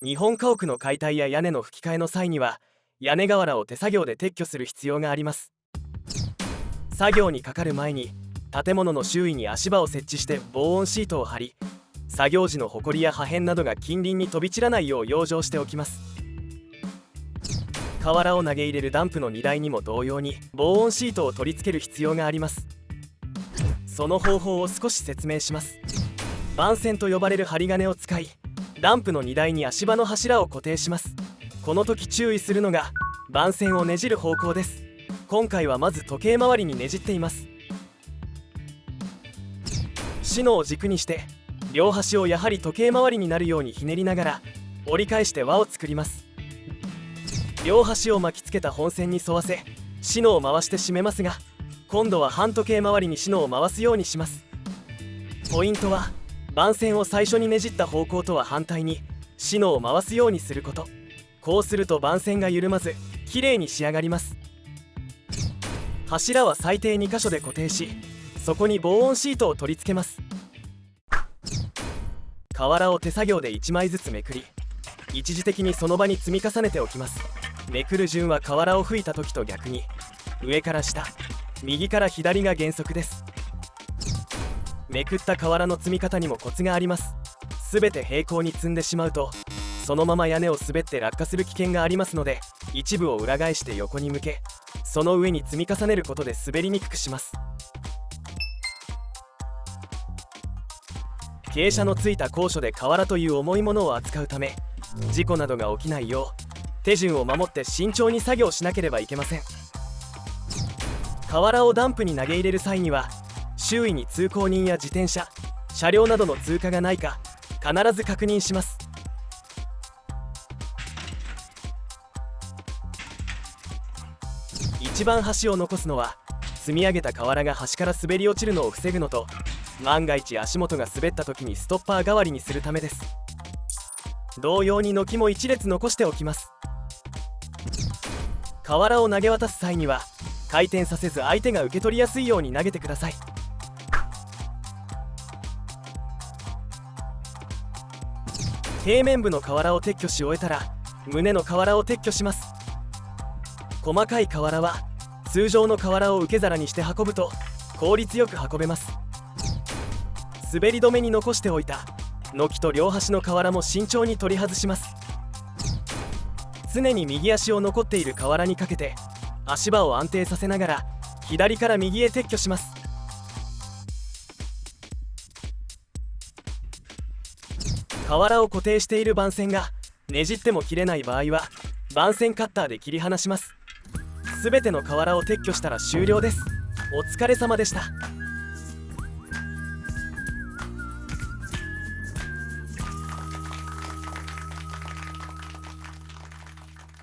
日本家屋の解体や屋根の葺き替えの際には、屋根瓦を手作業で撤去する必要があります。作業にかかる前に建物の周囲に足場を設置して防音シートを張り、作業時のホコリや破片などが近隣に飛び散らないよう養生しておきます。瓦を投げ入れるダンプの荷台にも同様に防音シートを取り付ける必要があります。その方法を少し説明します。板線と呼ばれる針金を使い、ダンプの荷台に足場の柱を固定します。この時注意するのが板線をねじる方向です。今回はまず時計回りにねじっています。シノを軸にして両端をやはり時計回りになるようにひねりながら折り返して輪を作ります。両端を巻きつけた本線に沿わせシノを回して締めますが、今度は反時計回りにシノを回すようにします。ポイントは板線を最初にねじった方向とは反対にシノを回すようにすること。こうすると板線が緩まずきれいに仕上がります。柱は最低2箇所で固定し、そこに防音シートを取り付けます。瓦を手作業で1枚ずつめくり、一時的にその場に積み重ねておきます。めくる順は瓦を吹いた時と逆に上から下、右から左が原則です。めくった瓦の積み方にもコツがあります。すべて平行に積んでしまうとそのまま屋根を滑って落下する危険がありますので、一部を裏返して横に向け、その上に積み重ねることで滑りにくくします。傾斜のついた高所で瓦という重いものを扱うため、事故などが起きないよう手順を守って慎重に作業しなければいけません。瓦をダンプに投げ入れる際には周囲に通行人や自転車、車両などの通過がないか必ず確認します。一番端を残すのは積み上げた瓦が端から滑り落ちるのを防ぐのと、万が一足元が滑った時にストッパー代わりにするためです。同様に軒も1列残しておきます。瓦を投げ渡す際には回転させず相手が受け取りやすいように投げてください。平面部の瓦を撤去し終えたら胸の瓦を撤去します。細かい瓦は通常の瓦を受け皿にして運ぶと効率よく運べます。滑り止めに残しておいた軒と両端の瓦も慎重に取り外します。常に右足を残っている瓦にかけて足場を安定させながら左から右へ撤去します。瓦を固定している板線がねじっても切れない場合は板線カッターで切り離します。すべての瓦を撤去したら終了です。お疲れ様でした。